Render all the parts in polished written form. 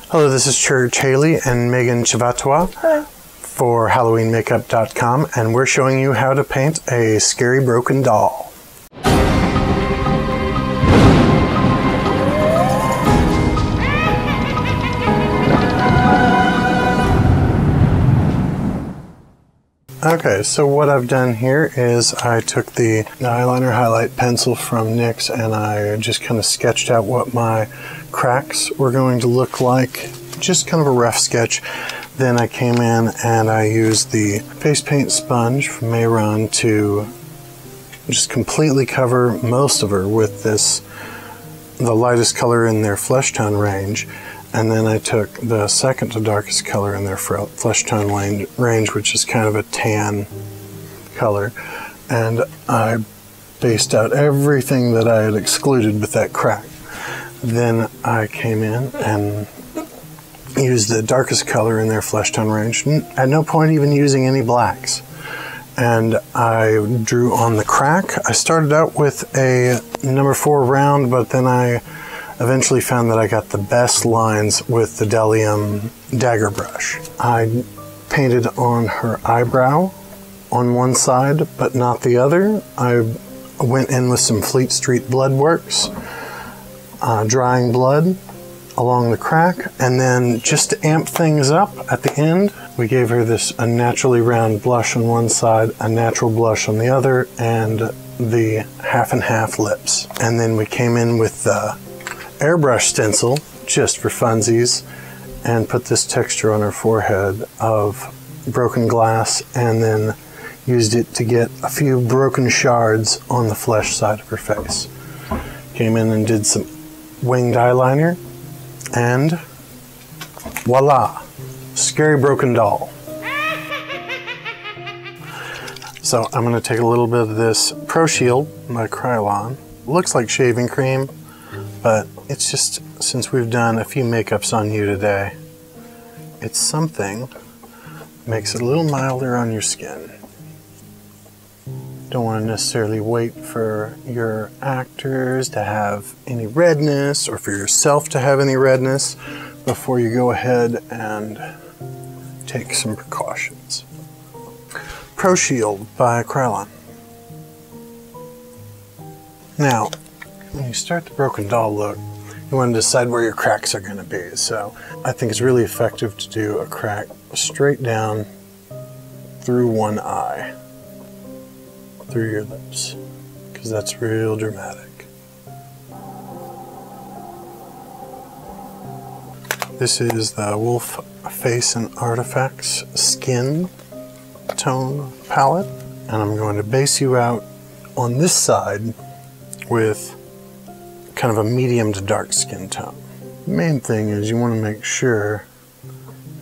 Hello, this is Church Haley and Megan Chivatwa for HalloweenMakeup.com, and we're showing you how to paint a scary broken doll. Okay, so what I've done here is I took the eyeliner highlight pencil from NYX and I just kind of sketched out what my cracks were going to look like. Just kind of a rough sketch. Then I came in and I used the face paint sponge from Mayron to just completely cover most of her with the lightest color in their flesh tone range. And then I took the second to darkest color in their flesh tone range, which is kind of a tan color. And I based out everything that I had excluded with that crack. Then I came in and used the darkest color in their flesh tone range. At no point even using any blacks. And I drew on the crack. I started out with a number 4 round, but then I eventually found that I got the best lines with the Bdellium Dagger brush. I painted on her eyebrow on one side, but not the other. I went in with some Fleet Street Bloodworks, drying blood along the crack, and then just to amp things up at the end, we gave her this unnaturally round blush on one side, a natural blush on the other, and the half and half lips. And then we came in with the airbrush stencil, just for funsies, and put this texture on her forehead of broken glass, and then used it to get a few broken shards on the flesh side of her face. Came in and did some winged eyeliner, and voila, scary broken doll. So I'm going to take a little bit of this Pro Shield by Kryolan. Looks like shaving cream, but it's just, since we've done a few makeups on you today, it's something that makes it a little milder on your skin. Don't want to necessarily wait for your actors to have any redness or for yourself to have any redness before you go ahead and take some precautions. Pro Shield by Kryolan. Now, when you start the broken doll look, you want to decide where your cracks are going to be. So I think it's really effective to do a crack straight down through one eye, through your lips, because that's real dramatic. This is the Wolfe Face and Artifacts Skin Tone Palette, and I'm going to base you out on this side with kind of a medium to dark skin tone. The main thing is you want to make sure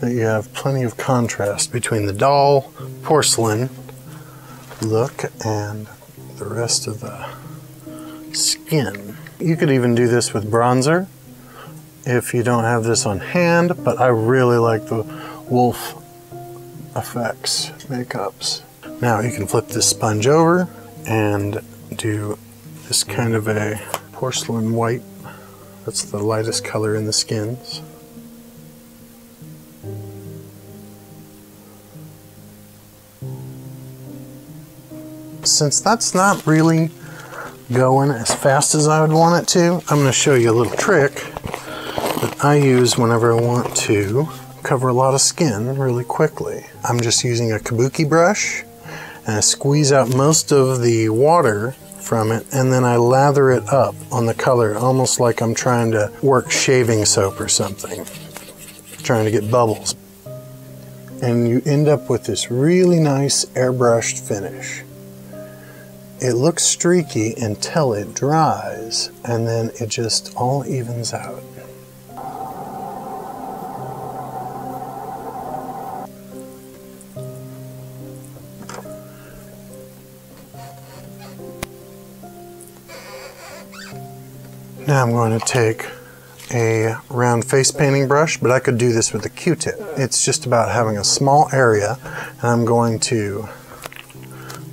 that you have plenty of contrast between the doll porcelain look and the rest of the skin. You could even do this with bronzer if you don't have this on hand, but I really like the Wolfe Effects makeups. Now you can flip this sponge over and do this kind of a porcelain white. That's the lightest color in the Skinz. Since that's not really going as fast as I would want it to, I'm going to show you a little trick that I use whenever I want to cover a lot of skin really quickly. I'm just using a Kabuki brush and I squeeze out most of the water from it, and then I lather it up on the color, almost like I'm trying to work shaving soap or something, trying to get bubbles. And you end up with this really nice airbrushed finish. It looks streaky until it dries, and then it just all evens out. Now I'm going to take a round face painting brush, but I could do this with a Q-tip. It's just about having a small area, and I'm going to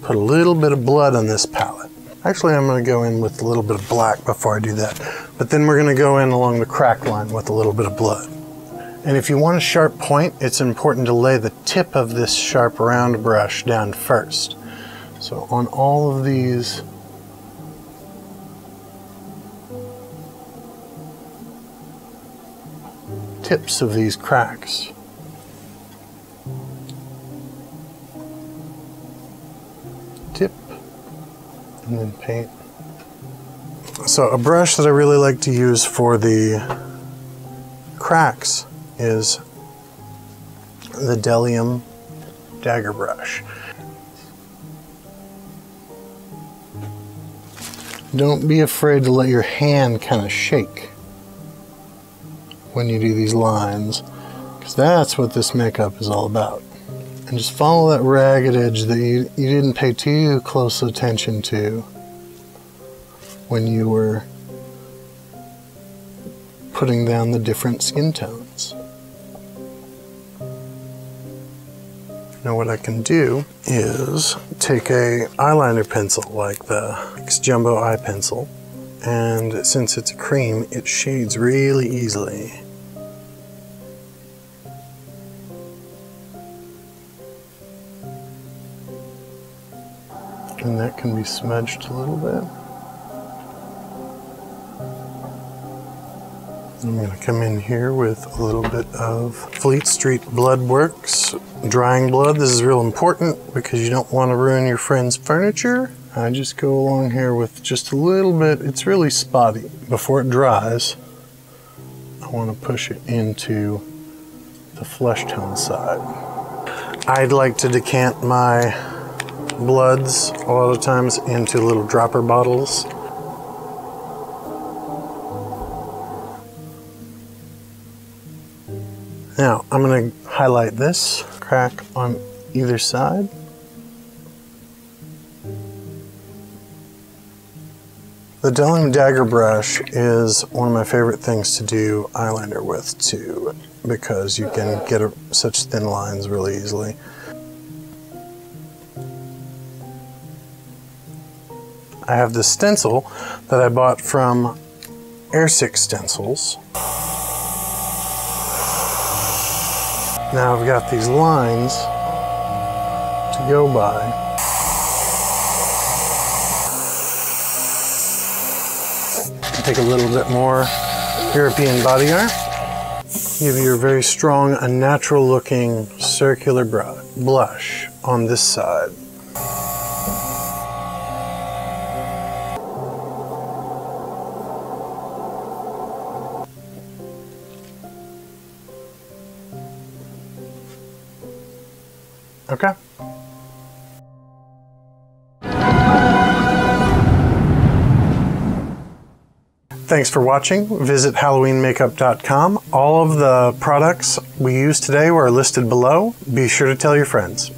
put a little bit of blood on this palette. Actually, I'm going to go in with a little bit of black before I do that, but then we're going to go in along the crack line with a little bit of blood. And if you want a sharp point, it's important to lay the tip of this sharp round brush down first. So on all of these tips of these cracks, tip, and then paint. So a brush that I really like to use for the cracks is the Bdellium Dagger brush. Don't be afraid to let your hand kind of shake when you do these lines, because that's what this makeup is all about. And just follow that ragged edge that you didn't pay too close attention to when you were putting down the different skin tones. Now what I can do is take a eyeliner pencil like the NYX Jumbo Eye Pencil, and since it's a cream, it shades really easily. And that can be smudged a little bit. I'm going to come in here with a little bit of Fleet Street Bloodworks drying blood. This is real important because you don't want to ruin your friend's furniture. I just go along here with just a little bit. It's really spotty. Before it dries, I want to push it into the flesh tone side. I'd like to decant my bloods a lot of times into little dropper bottles. Now, I'm going to highlight this crack on either side. The Bdellium Dagger brush is one of my favorite things to do eyeliner with too, because you can get such thin lines really easily. I have this stencil that I bought from Airsick Stencils. Now I've got these lines to go by. Take a little bit more European body art. Give you a very strong, unnatural looking circular blush on this side. Okay. Thanks for watching. Visit HalloweenMakeup.com. All of the products we used today were listed below. Be sure to tell your friends.